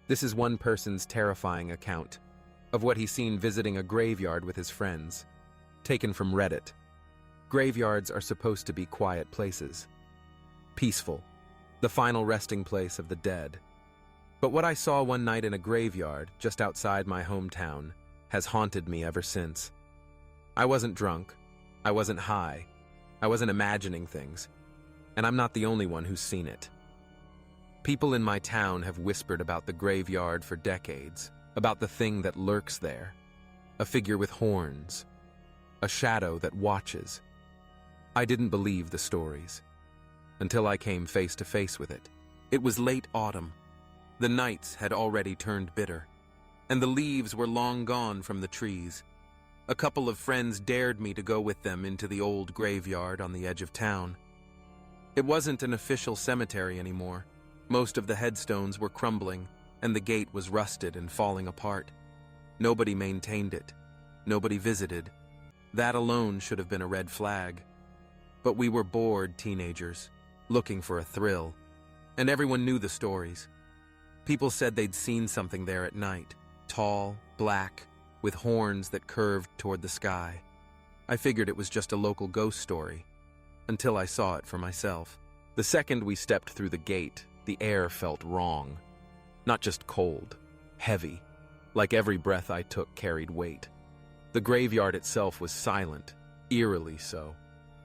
This is one person's terrifying account of what he's seen visiting a graveyard with his friends, taken from Reddit. Graveyards are supposed to be quiet places, peaceful, the final resting place of the dead. But what I saw one night in a graveyard just outside my hometown has haunted me ever since. I wasn't drunk, I wasn't high, I wasn't imagining things, and I'm not the only one who's seen it. People in my town have whispered about the graveyard for decades, about the thing that lurks there, a figure with horns, a shadow that watches. I didn't believe the stories until I came face to face with it. It was late autumn. The nights had already turned bitter, and the leaves were long gone from the trees. A couple of friends dared me to go with them into the old graveyard on the edge of town. It wasn't an official cemetery anymore. Most of the headstones were crumbling, and the gate was rusted and falling apart. Nobody maintained it. Nobody visited. That alone should have been a red flag. But we were bored teenagers, looking for a thrill, and everyone knew the stories. People said they'd seen something there at night, tall, black, with horns that curved toward the sky. I figured it was just a local ghost story, until I saw it for myself. The second we stepped through the gate, the air felt wrong. Not just cold, heavy, like every breath I took carried weight. The graveyard itself was silent, eerily so.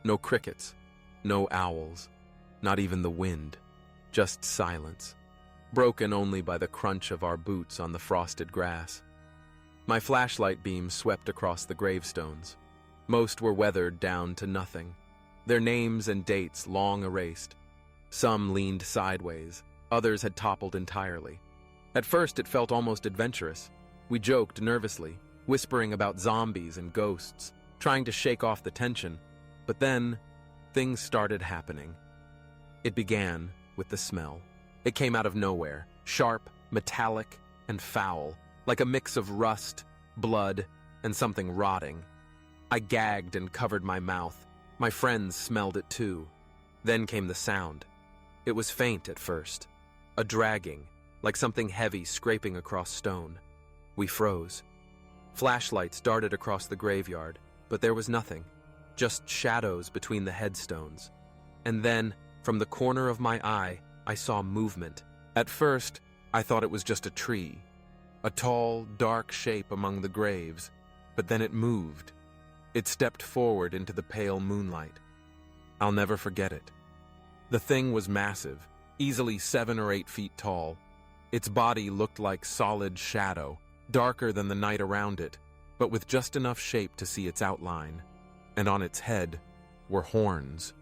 No crickets, no owls, not even the wind, just silence, broken only by the crunch of our boots on the frosted grass. My flashlight beam swept across the gravestones. Most were weathered down to nothing, their names and dates long erased. Some leaned sideways, others had toppled entirely. At first it felt almost adventurous. We joked nervously, whispering about zombies and ghosts, trying to shake off the tension. But then, things started happening. It began with the smell. It came out of nowhere, sharp, metallic, and foul, like a mix of rust, blood, and something rotting. I gagged and covered my mouth. My friends smelled it too. Then came the sound. It was faint at first, a dragging, like something heavy scraping across stone. We froze. Flashlights darted across the graveyard, but there was nothing, just shadows between the headstones. And then, from the corner of my eye, I saw movement. At first, I thought it was just a tree, a tall, dark shape among the graves, but then it moved. It stepped forward into the pale moonlight. I'll never forget it. The thing was massive, easily 7 or 8 feet tall. Its body looked like solid shadow, darker than the night around it, but with just enough shape to see its outline. And on its head were horns.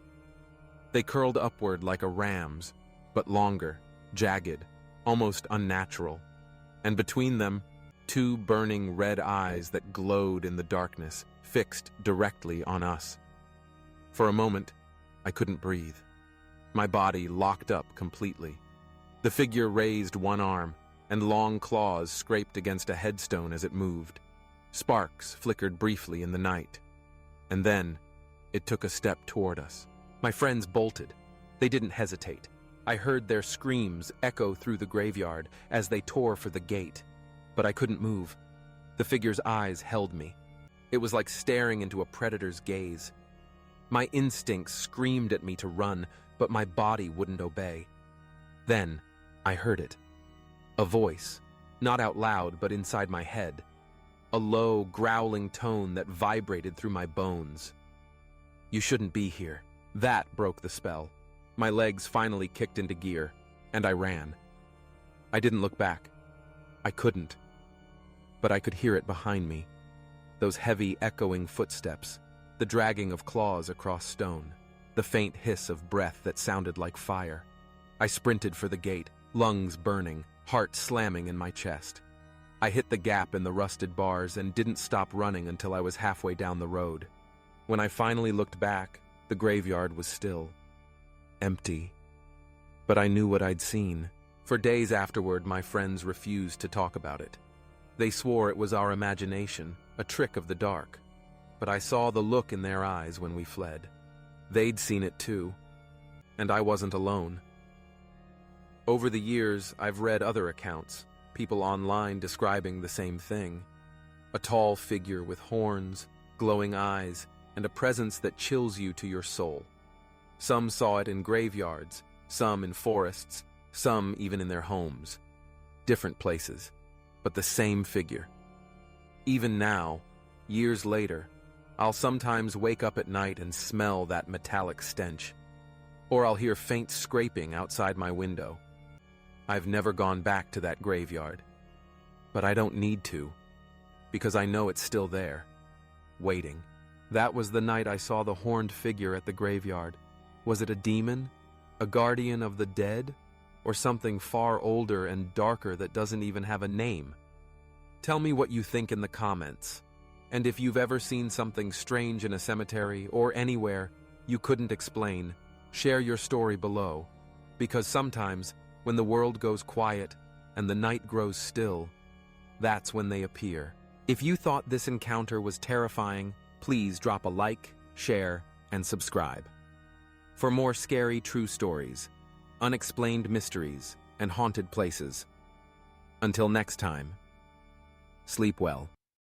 They curled upward like a ram's, but longer, jagged, almost unnatural. And between them, 2 burning red eyes that glowed in the darkness, fixed directly on us. For a moment, I couldn't breathe. My body locked up completely. The figure raised one arm, and long claws scraped against a headstone as it moved. Sparks flickered briefly in the night. And then, it took a step toward us. My friends bolted. They didn't hesitate. I heard their screams echo through the graveyard as they tore for the gate. But I couldn't move. The figure's eyes held me. It was like staring into a predator's gaze. My instincts screamed at me to run, but my body wouldn't obey. Then, I heard it. A voice, not out loud, but inside my head. A low, growling tone that vibrated through my bones. You shouldn't be here. That broke the spell. My legs finally kicked into gear, and I ran. I didn't look back. I couldn't. But I could hear it behind me. Those heavy, echoing footsteps, the dragging of claws across stone, the faint hiss of breath that sounded like fire. I sprinted for the gate, lungs burning, heart slamming in my chest. I hit the gap in the rusted bars and didn't stop running until I was halfway down the road. When I finally looked back, the graveyard was still. Empty. But I knew what I'd seen. For days afterward, my friends refused to talk about it. They swore it was our imagination, a trick of the dark. But I saw the look in their eyes when we fled. They'd seen it too, and I wasn't alone. Over the years, I've read other accounts, people online describing the same thing. A tall figure with horns, glowing eyes, and a presence that chills you to your soul. Some saw it in graveyards, some in forests, some even in their homes. Different places, but the same figure. Even now, years later, I'll sometimes wake up at night and smell that metallic stench. Or I'll hear faint scraping outside my window. I've never gone back to that graveyard. But I don't need to, because I know it's still there, waiting. That was the night I saw the horned figure at the graveyard. Was it a demon? A guardian of the dead? Or something far older and darker that doesn't even have a name? Tell me what you think in the comments. And if you've ever seen something strange in a cemetery or anywhere you couldn't explain, share your story below. Because sometimes, when the world goes quiet and the night grows still, that's when they appear. If you thought this encounter was terrifying, please drop a like, share, and subscribe. For more scary true stories, unexplained mysteries, and haunted places. Until next time, sleep well.